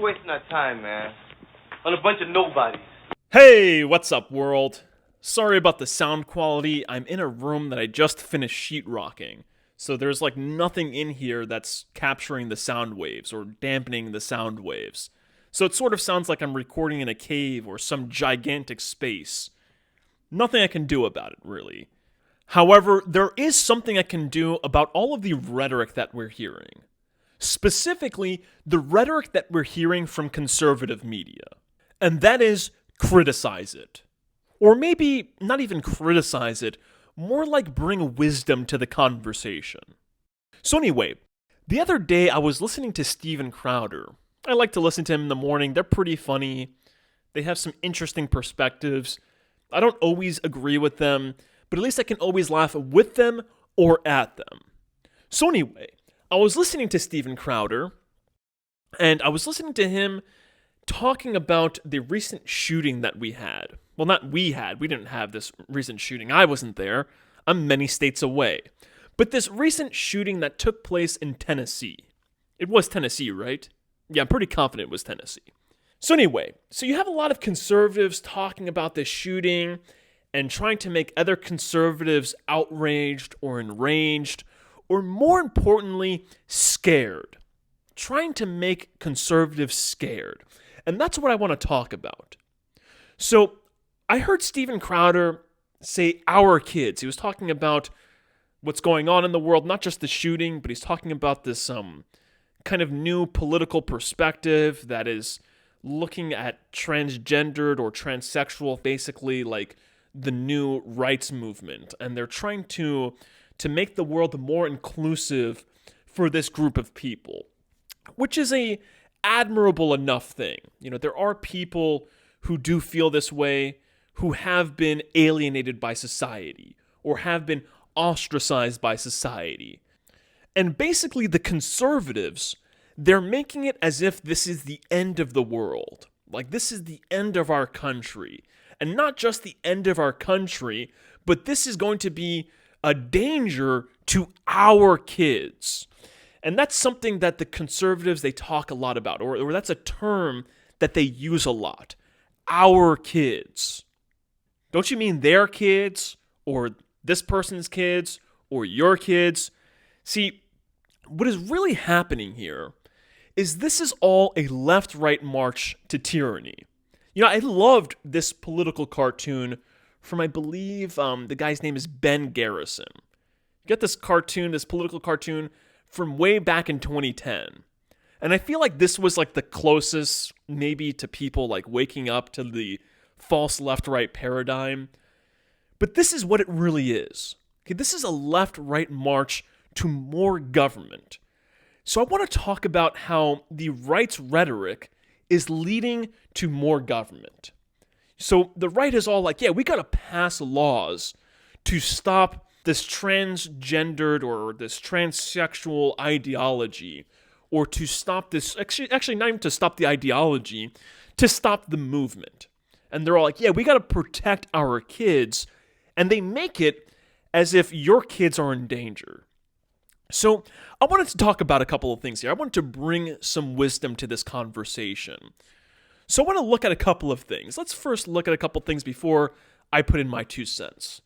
wasting our time, man? On a bunch of nobodies. Hey, what's up, world? Sorry about the sound quality. I'm in a room that I just finished sheetrocking, so there's like nothing in here that's capturing the sound waves or dampening the sound waves. So it sort of sounds like I'm recording in a cave or some gigantic space. Nothing I can do about it, really. However, there is something I can do about all of the rhetoric that we're hearing. Specifically, the rhetoric that we're hearing from conservative media. And that is, criticize it. Or maybe not even criticize it, more like bring wisdom to the conversation. So anyway, the other day I was listening to Steven Crowder. I like to listen to him in the morning. They're pretty funny. They have some interesting perspectives. I don't always agree with them, but at least I can always laugh with them or at them. So anyway, I was listening to Steven Crowder, and I was listening to him talking about the recent shooting that we had. Well, not we had. We didn't have this recent shooting. I wasn't there. I'm many states away. But this recent shooting that took place in Tennessee. It was Tennessee, right? Yeah, I'm pretty confident it was Tennessee. So anyway, so you have a lot of conservatives talking about this shooting and trying to make other conservatives outraged or enraged, or more importantly, scared. Trying to make conservatives scared. And that's what I want to talk about. So, I heard Steven Crowder say our kids. He was talking about what's going on in the world, not just the shooting, but he's talking about this kind of new political perspective that is looking at transgendered or transsexual, basically like the new rights movement. And they're trying to make the world more inclusive for this group of people, which is a admirable enough thing. You know, there are people who do feel this way, who have been alienated by society or have been ostracized by society. And basically the conservatives, they're making it as if this is the end of the world. Like this is the end of our country. And not just the end of our country, but this is going to be a danger to our kids. And that's something that the conservatives, they talk a lot about, or that's a term that they use a lot. Our kids. Don't you mean their kids, or this person's kids, or your kids? See, what is really happening here is this is all a left-right march to tyranny. You know, I loved this political cartoon from, I believe, the guy's name is Ben Garrison. You get this cartoon, this political cartoon, from way back in 2010. And I feel like this was like the closest maybe to people like waking up to the false left-right paradigm. But this is what it really is. Okay, this is a left-right march to more government. So I want to talk about how the right's rhetoric is leading to more government. So the right is all like, yeah, we got to pass laws to stop this transgendered or this transsexual ideology, or to stop this, actually not even to stop the ideology, to stop the movement. And they're all like, yeah, we got to protect our kids, and they make it as if your kids are in danger. So I wanted to talk about a couple of things here. I wanted to bring some wisdom to this conversation. So I want to look at a couple of things. Let's first look at a couple of things before I put in my 2 cents.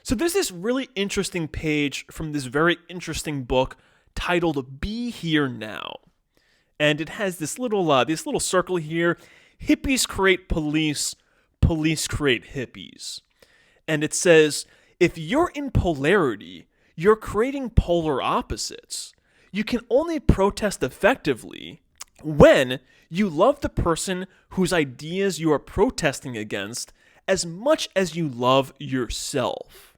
So there's this really interesting page from this very interesting book titled Be Here Now. And it has this little circle here. Hippies create police, police create hippies. And it says, if you're in polarity, you're creating polar opposites. You can only protest effectively when you love the person whose ideas you are protesting against as much as you love yourself.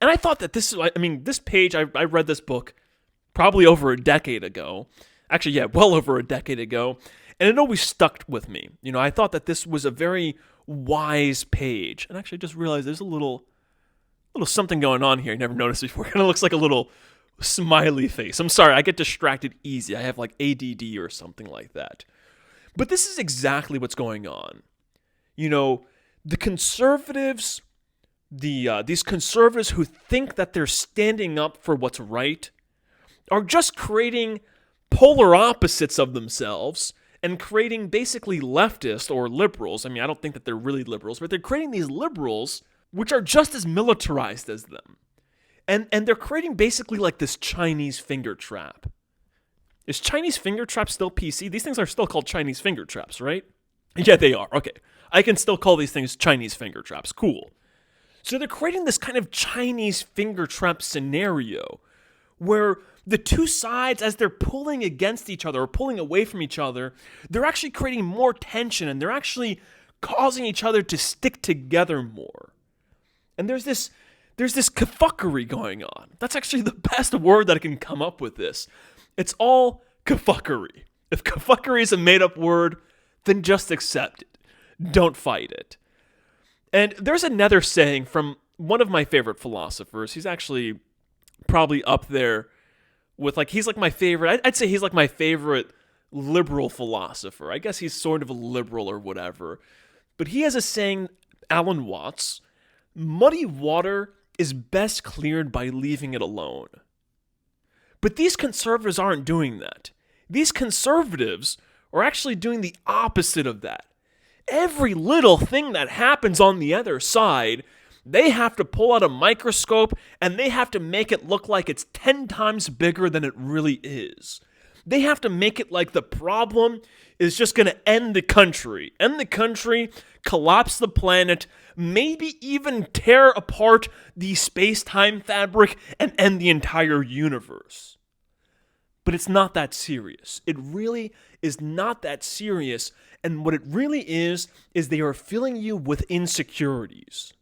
And I thought that this page, I read this book probably over a decade ago. Actually, yeah, well over a decade ago. And it always stuck with me. You know, I thought that this was a very wise page. And actually I just realized there's a little something going on here I never noticed before. It kind of looks like a little smiley face. I'm sorry, I get distracted easy. I have like ADD or something like that. But this is exactly what's going on. You know, the conservatives, these conservatives who think that they're standing up for what's right are just creating polar opposites of themselves and creating basically leftist or liberals. I mean, I don't think that they're really liberals, but they're creating these liberals which are just as militarized as them. And they're creating basically like this Chinese finger trap. Is Chinese finger trap still PC? These things are still called Chinese finger traps, right? Yeah, they are. Okay. I can still call these things Chinese finger traps. Cool. So they're creating this kind of Chinese finger trap scenario where the two sides, as they're pulling against each other or pulling away from each other, they're actually creating more tension and they're actually causing each other to stick together more. And there's this kafuckery going on. That's actually the best word that I can come up with this. It's all kafuckery. If kafuckery is a made-up word, then just accept it. Don't fight it. And there's another saying from one of my favorite philosophers. He's actually probably up there with, like, he's like my favorite. I'd say he's like my favorite liberal philosopher. I guess he's sort of a liberal or whatever. But he has a saying, Alan Watts, muddy water is best cleared by leaving it alone. But these conservatives aren't doing that. These conservatives are actually doing the opposite of that. Every little thing that happens on the other side, they have to pull out a microscope and they have to make it look like it's 10 times bigger than it really is. They have to make it like the problem is just going to end the country, collapse the planet, maybe even tear apart the space-time fabric and end the entire universe. But it's not that serious. It really is not that serious. And what it really is they are filling you with insecurities.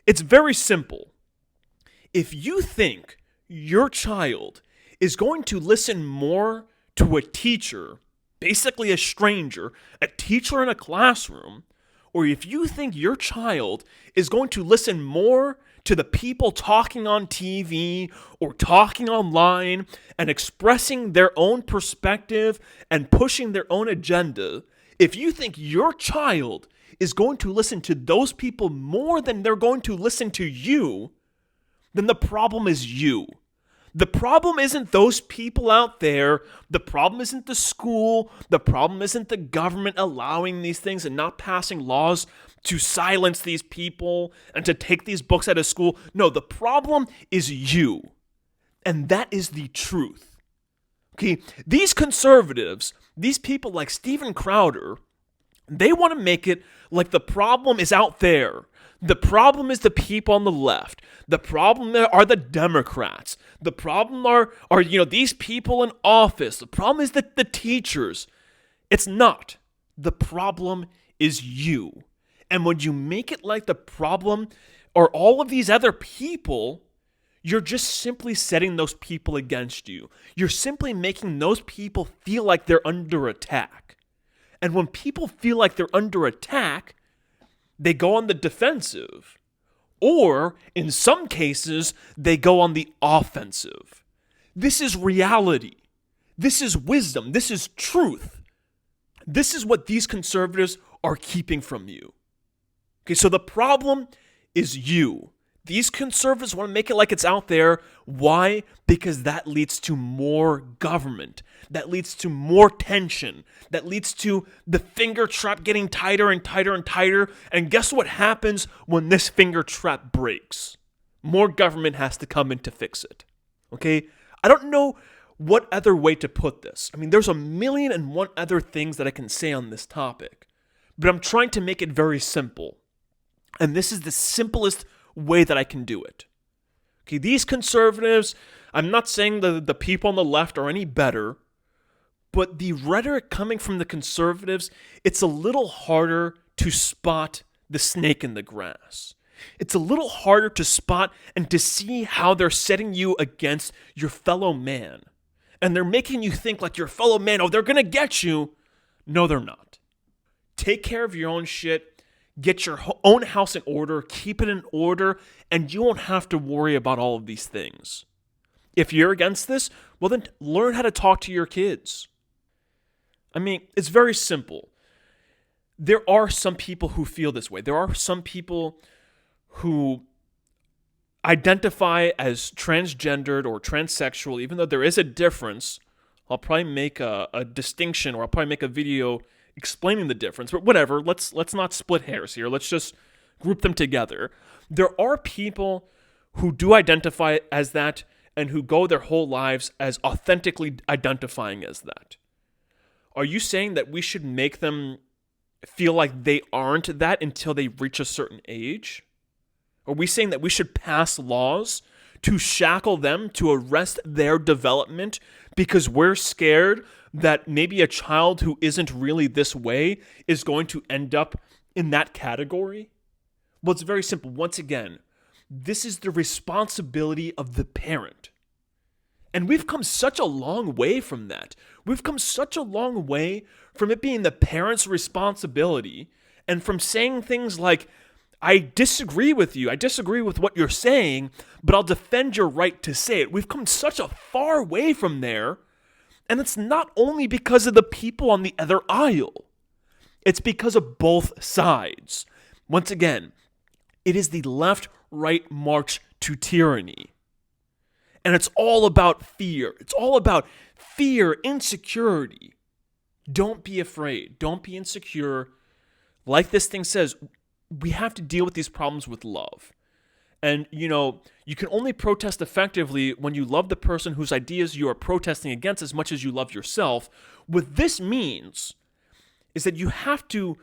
It's very simple. If you think your child is going to listen more to a teacher, basically a stranger, a teacher in a classroom, or if you think your child is going to listen more to the people talking on TV or talking online and expressing their own perspective and pushing their own agenda, if you think your child is going to listen to those people more than they're going to listen to you, then the problem is you. The problem isn't those people out there. The problem isn't the school. The problem isn't the government allowing these things and not passing laws to silence these people and to take these books out of school. No, the problem is you. And that is the truth. Okay, these conservatives, these people like Steven Crowder, they want to make it like the problem is out there. The problem is the people on the left. The problem are the Democrats. The problem are these people in office. The problem is the teachers. It's not. The problem is you. And when you make it like the problem are all of these other people, you're just simply setting those people against you. You're simply making those people feel like they're under attack. And when people feel like they're under attack, they go on the defensive. Or, in some cases, they go on the offensive. This is reality. This is wisdom. This is truth. This is what these conservatives are keeping from you. Okay, so the problem is you. These conservatives want to make it like it's out there. Why? Because that leads to more government. That leads to more tension. That leads to the finger trap getting tighter and tighter and tighter. And guess what happens when this finger trap breaks? More government has to come in to fix it. Okay? I don't know what other way to put this. I mean, there's 1,000,001 other things that I can say on this topic. But I'm trying to make it very simple. And this is the simplest way that I can do it. Okay, these conservatives, I'm not saying the people on the left are any better, but the rhetoric coming from the conservatives, it's a little harder to spot the snake in the grass. It's a little harder to spot and to see how they're setting you against your fellow man. And they're making you think like your fellow man, oh, they're going to get you. No, they're not. Take care of your own shit. Get your own house in order, keep it in order, and you won't have to worry about all of these things. If you're against this, well then learn how to talk to your kids. I mean, it's very simple. There are some people who feel this way. There are some people who identify as transgendered or transsexual, even though there is a difference. I'll probably make a distinction, or I'll probably make a video explaining the difference. But whatever, let's not split hairs here. Let's just group them together. There are people who do identify as that and who go their whole lives as authentically identifying as that. Are you saying that we should make them feel like they aren't that until they reach a certain age? Are we saying that we should pass laws to shackle them, to arrest their development because we're scared that maybe a child who isn't really this way is going to end up in that category? Well, it's very simple. Once again, this is the responsibility of the parent. And we've come such a long way from that. We've come such a long way from it being the parent's responsibility and from saying things like, I disagree with you. I disagree with what you're saying, but I'll defend your right to say it. We've come such a far way from there. And it's not only because of the people on the other aisle. It's because of both sides. Once again, it is the left-right march to tyranny. And it's all about fear. It's all about fear, insecurity. Don't be afraid. Don't be insecure. Like this thing says, we have to deal with these problems with love. And, you can only protest effectively when you love the person whose ideas you are protesting against as much as you love yourself. What this means is that you have to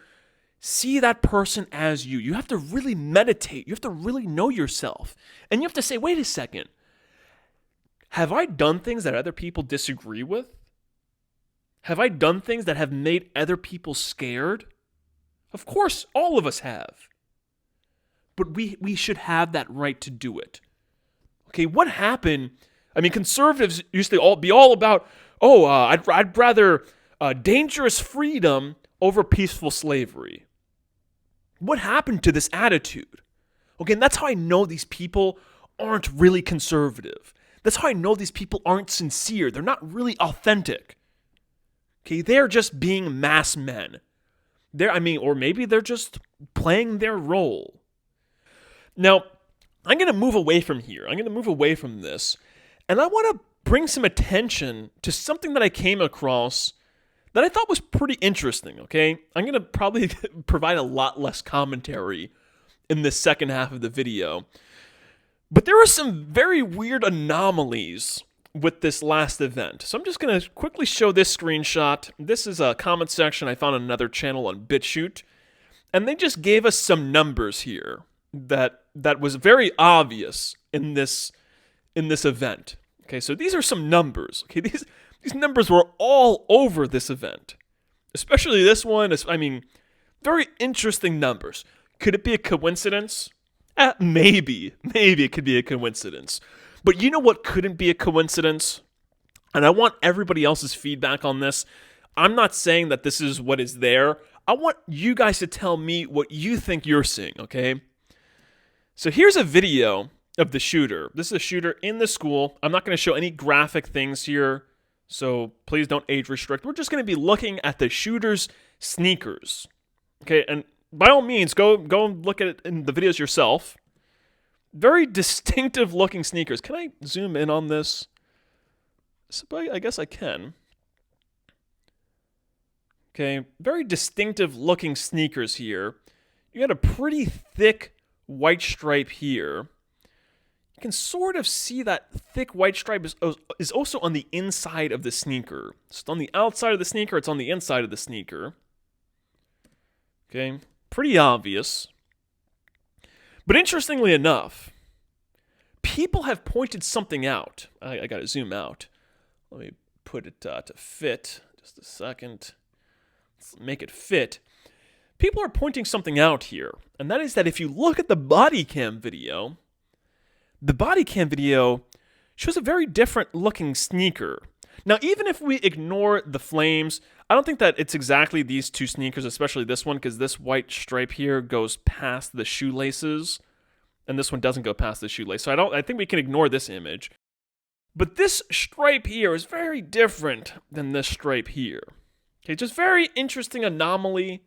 see that person as you. You have to really meditate. You have to really know yourself. And you have to say, wait a second. Have I done things that other people disagree with? Have I done things that have made other people scared? Of course, all of us have. But we should have that right to do it. Okay, what happened? I mean, conservatives used to be all about, I'd rather dangerous freedom over peaceful slavery. What happened to this attitude? Okay, and that's how I know these people aren't really conservative. That's how I know these people aren't sincere. They're not really authentic. Okay, they're just being mass men. Or maybe they're just playing their role. Now, I'm going to move away from here. I'm going to move away from this. And I want to bring some attention to something that I came across that I thought was pretty interesting, okay? I'm going to probably provide a lot less commentary in this second half of the video. But there are some very weird anomalies with this last event. So I'm just going to quickly show this screenshot. This is a comment section I found on another channel on BitChute. And they just gave us some numbers here that was very obvious in this event. Okay, so these are some numbers. Okay, these numbers were all over this event. Especially this one. Very interesting numbers. Could it be a coincidence? Maybe it could be a coincidence. But you know what couldn't be a coincidence? And I want everybody else's feedback on this. I'm not saying that this is what is there. I want you guys to tell me what you think you're seeing, okay? So here's a video of the shooter. This is a shooter in the school. I'm not going to show any graphic things here, so please don't age restrict. We're just going to be looking at the shooter's sneakers. Okay, and by all means, go and look at it in the videos yourself. Very distinctive looking sneakers. Can I zoom in on this? I guess I can. Okay, very distinctive looking sneakers here. You got a pretty thick white stripe here. You can sort of see that thick white stripe is also on the inside of the sneaker. So it's on the outside of the sneaker, it's on the inside of the sneaker. Okay, pretty obvious. But interestingly enough, people have pointed something out. I gotta zoom out. Let me put it to fit. Just a second. Let's make it fit. People are pointing something out here, and that is that if you look at the body cam video, the body cam video shows a very different looking sneaker. Now, even if we ignore the flames, I don't think that it's exactly these two sneakers, especially this one, because this white stripe here goes past the shoelaces, and this one doesn't go past the shoelace. So I think we can ignore this image. But this stripe here is very different than this stripe here. Okay, just very interesting anomaly.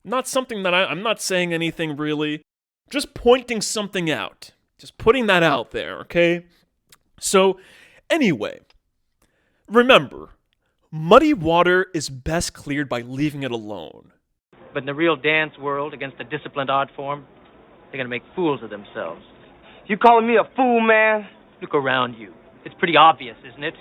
Not something that I'm not saying anything really. Just pointing something out. Just putting that out there, okay? So, anyway, remember, Muddy water is best cleared by leaving it alone. But in the real dance world, against the disciplined art form, they're gonna make fools of themselves. You calling me a fool, man? Look around you. It's pretty obvious, isn't it?